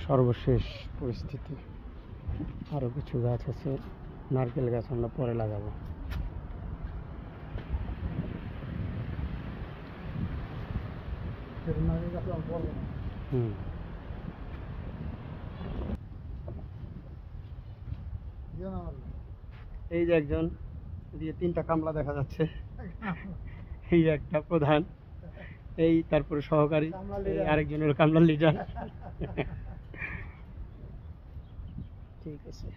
সর্বশেষ পরিস্থিতি, আরো কিছু গাছ আছে, নারকেল গাছ আমরা পরে লাগাবো। এই যে একজন, এদিকে 3টা কামলা দেখা যাচ্ছে, এই একটা প্রধান, এই তারপরে সহকারী, আরেকজন হলো কামলার লিডার। ঠিক আছে।